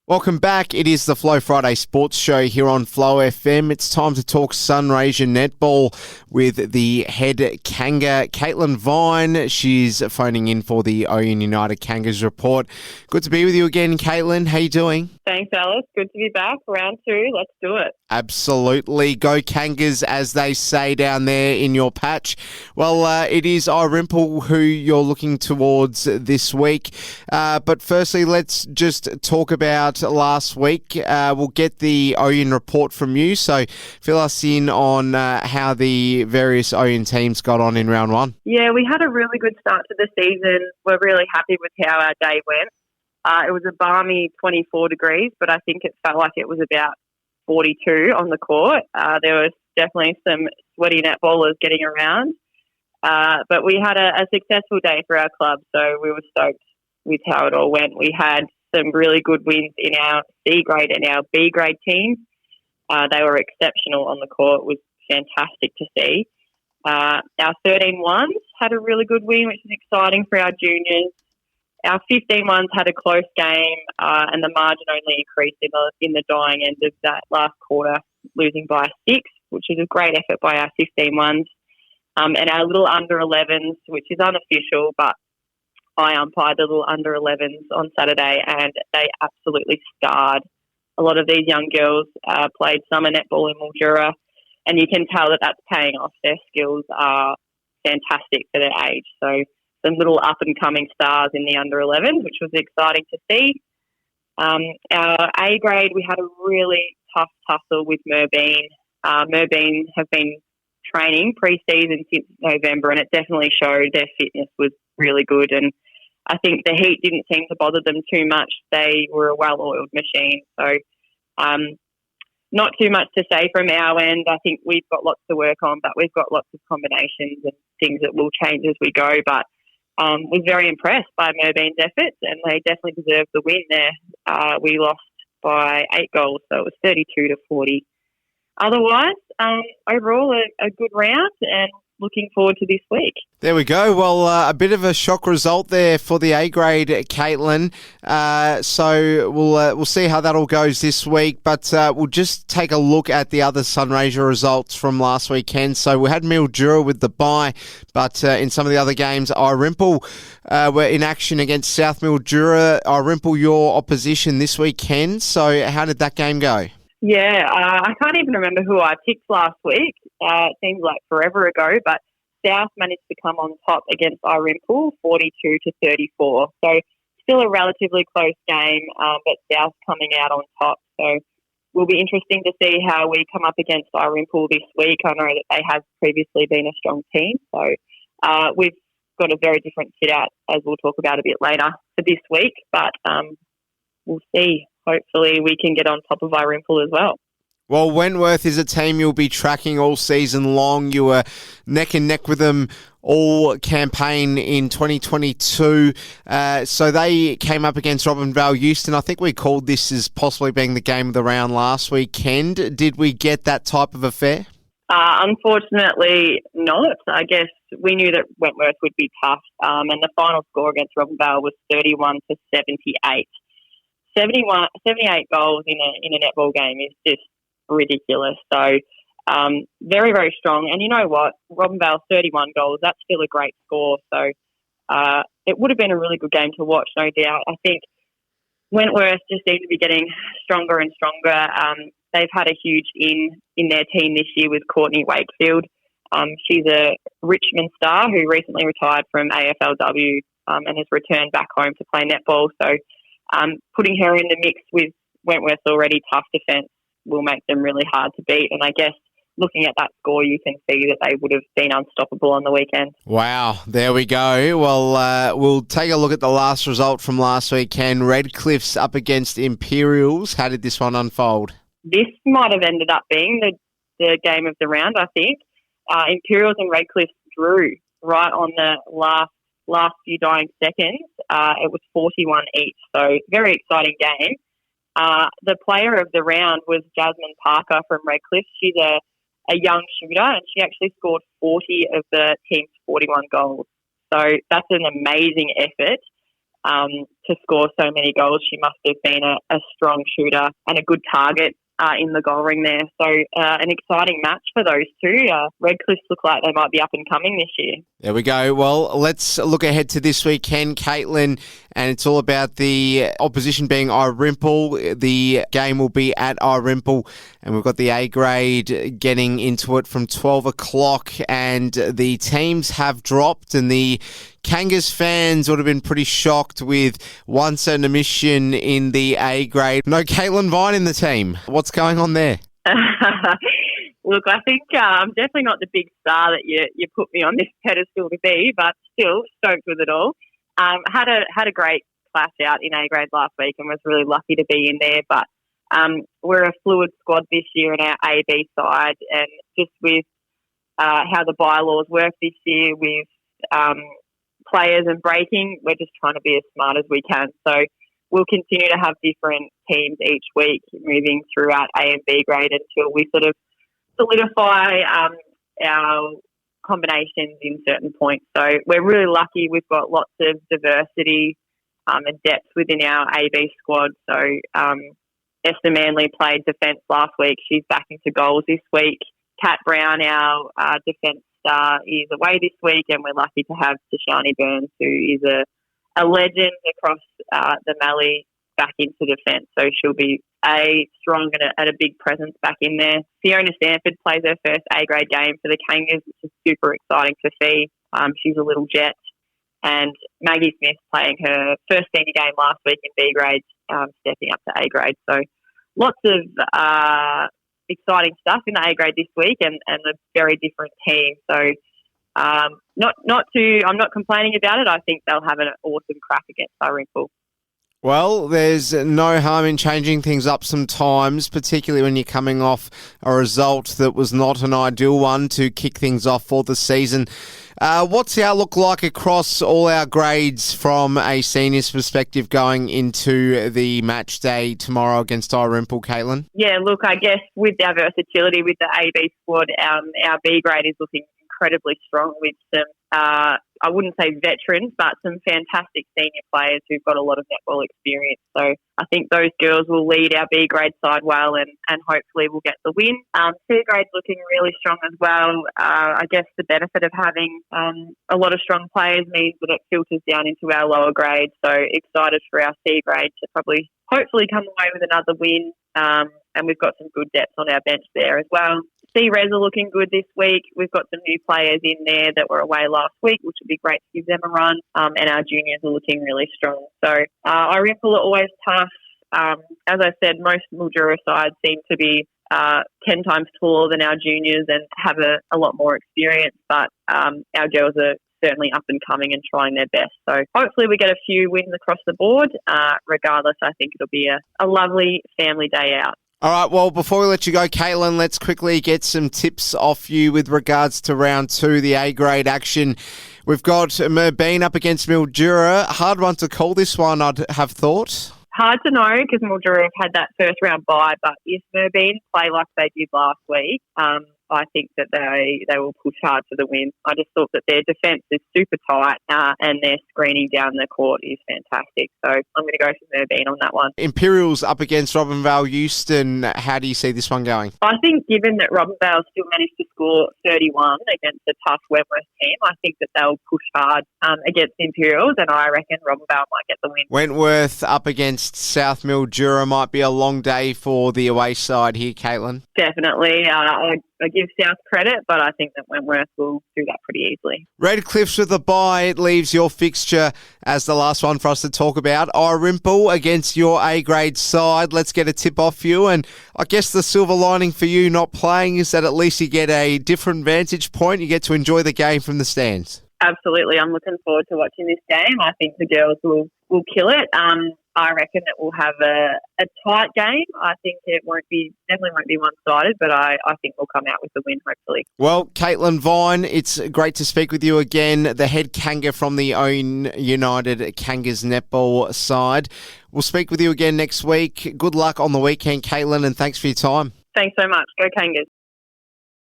Welcome back. It is the Flow Friday Sports Show here on Flow FM. It's time to talk Sunraysia Netball with the head Kanga, Caitlin Vine. She's phoning in for the Ouyen United Kangas report. Good to be with you again, Caitlin. How you doing? Thanks, Alice. Good to be back. Round 2. Let's do it. Absolutely. Go Kangas, as they say down there in your patch. Well, it is Irymple who you're looking towards this week. But firstly, let's just talk about last week. We'll get the Ouyen report from you. So fill us in on how the various Ouyen teams got on in round 1. Yeah, we had a really good start to the season. We're really happy with how our day went. It was a balmy 24 degrees, but I think it felt like it was about 42 on the court. There was definitely some sweaty netballers getting around. But we had a successful day for our club, so we were stoked with how it all went. We had some really good wins in our C grade and our B grade teams. They were exceptional on the court. It was fantastic to see. Our 13-1s had a really good win, which is exciting for our juniors. Our 15-1s had a close game, and the margin only increased in the dying end of that last quarter, losing by 6, which is a great effort by our 15-1s. And our little under-11s, which is unofficial, but I umpired the little under-11s on Saturday, and they absolutely starred. A lot of these young girls played summer netball in Mildura, and you can tell that that's paying off. Their skills are fantastic for their age. So some little up-and-coming stars in the under-11s, which was exciting to see. Our A grade, we had a really tough tussle with Merbein. Merbein have been training pre-season since November, and it definitely showed their fitness was really good. And I think the heat didn't seem to bother them too much. They were a well-oiled machine. So not too much to say from our end. I think we've got lots to work on, but we've got lots of combinations and things that will change as we go. But was very impressed by Merbein's efforts, and they definitely deserved the win there. We lost by 8 goals, so it was 32-40. Otherwise, overall, a good round, and looking forward to this week. There we go. Well, a bit of a shock result there for the A grade, Caitlin. So we'll see how that all goes this week. But we'll just take a look at the other Sunraysia results from last weekend. So we had Mildura with the bye, but in some of the other games, Irymple were in action against South Mildura. Irymple, your opposition this weekend. So how did that game go? Yeah, I can't even remember who I picked last week. It seems like forever ago, but South managed to come on top against Irymple, 42-34. So still a relatively close game, but South coming out on top. So will be interesting to see how we come up against Irymple this week. I know that they have previously been a strong team, so we've got a very different fit out, as we'll talk about a bit later, for this week. But we'll see. Hopefully we can get on top of Irymple as well. Well, Wentworth is a team you'll be tracking all season long. You were neck and neck with them all campaign in 2022. So they came up against Robinvale Euston. I think we called this as possibly being the game of the round last weekend. Did we get that type of affair? Unfortunately not. I guess we knew that Wentworth would be tough. And the final score against Robinvale was 31-78. 78 goals in a netball game is just ridiculous. So very, very strong. And you know what? Robinvale, 31 goals, that's still a great score. So it would have been a really good game to watch, no doubt. I think Wentworth just seems to be getting stronger and stronger. They've had a huge in their team this year with Courtney Wakefield. She's a Richmond star who recently retired from AFLW and has returned back home to play netball. So putting her in the mix with Wentworth's already tough defence will make them really hard to beat. And I guess looking at that score, you can see that they would have been unstoppable on the weekend. Wow, there we go. Well, we'll take a look at the last result from last weekend. Redcliffe's up against Imperials. How did this one unfold? This might have ended up being the game of the round, I think. Imperials and Redcliffe drew right on the last few dying seconds. It was 41 each, so very exciting game. The player of the round was Jasmine Parker from Redcliffe. She's a young shooter, and she actually scored 40 of the team's 41 goals. So that's an amazing effort. to score so many goals. She must have been a strong shooter and a good target in the goal ring there. So an exciting match for those two. Redcliffe look like they might be up and coming this year. There we go. Well, let's look ahead to this weekend, Caitlin, and it's all about the opposition being Irymple. The game will be at Irymple, and we've got the A grade getting into it from 12 o'clock, and the teams have dropped, and the Kangas fans would have been pretty shocked with one certain omission in the A grade. No Caitlin Vine in the team. What's going on there? Look, I think I'm definitely not the big star that you put me on this pedestal to be, but still stoked with it all. Had a great class out in A grade last week and was really lucky to be in there. But we're a fluid squad this year in our AB side, and just with how the bylaws work this year with players and breaking, we're just trying to be as smart as we can. So we'll continue to have different teams each week moving throughout A and B grade until we sort of solidify our combinations in certain points. So we're really lucky. We've got lots of diversity and depth within our AB squad. So Esther Manley played defence last week. She's back into goals this week. Kat Brown, our defence star, is away this week, and we're lucky to have Tashani Burns, who is a legend across the Mallee, back into defence. So she'll be strong and a big presence back in there. Fiona Stanford plays her first A-grade game for the Kangas, which is super exciting to see. She's a little jet. And Maggie Smith playing her first senior game last week in B-grade, stepping up to A-grade. So lots of exciting stuff in the A-grade this week, and a very different team. So I'm not complaining about it. I think they'll have an awesome crack against Irymple. Well, there's no harm in changing things up sometimes, particularly when you're coming off a result that was not an ideal one to kick things off for the season. What's the outlook like across all our grades from a seniors perspective going into the match day tomorrow against Irymple, Caitlin? Yeah, look, I guess with our versatility with the AB squad, our B grade is looking incredibly strong with some, I wouldn't say veterans, but some fantastic senior players who've got a lot of netball experience. So I think those girls will lead our B grade side well, and hopefully we'll get the win. C grade's looking really strong as well. I guess the benefit of having a lot of strong players means that it filters down into our lower grades. So excited for our C grade to hopefully come away with another win. And we've got some good depth on our bench there as well. C-Res are looking good this week. We've got some new players in there that were away last week, which would be great to give them a run. And our juniors are looking really strong. So Irymple are always tough. As I said, most Mildura sides seem to be 10 times taller than our juniors and have a lot more experience. But our girls are certainly up and coming and trying their best. So hopefully we get a few wins across the board. Regardless, I think it'll be a lovely family day out. All right, well, before we let you go, Caitlin, let's quickly get some tips off you with regards to round 2, the A-grade action. We've got Merbein up against Mildura. Hard one to call this one, I'd have thought. Hard to know because Mildura have had that first round bye, but if Merbein play like they did last week, I think that they will push hard for the win. I just thought that their defence is super tight and their screening down the court is fantastic. So I'm going to go for Merbein on that one. Imperials up against Robinvale Euston. How do you see this one going? I think given that Robinvale still managed to score 31 against a tough Wentworth team, I think that they'll push hard against Imperials, and I reckon Robinvale might get the win. Wentworth up against South Mildura might be a long day for the away side here, Caitlin. Definitely. I give South credit, but I think that Wentworth will do that pretty easily. Redcliffe's with a bye. It leaves your fixture as the last one for us to talk about. Irymple against your A-grade side. Let's get a tip off you. And I guess the silver lining for you not playing is that at least you get a different vantage point. You get to enjoy the game from the stands. Absolutely. I'm looking forward to watching this game. I think the girls will kill it. I reckon that we'll have a tight game. I think it definitely won't be one-sided, but I think we'll come out with the win, hopefully. Well, Caitlin Vine, it's great to speak with you again, the head Kanga from the Ouyen United Kangas netball side. We'll speak with you again next week. Good luck on the weekend, Caitlin, and thanks for your time. Thanks so much. Go Kangas.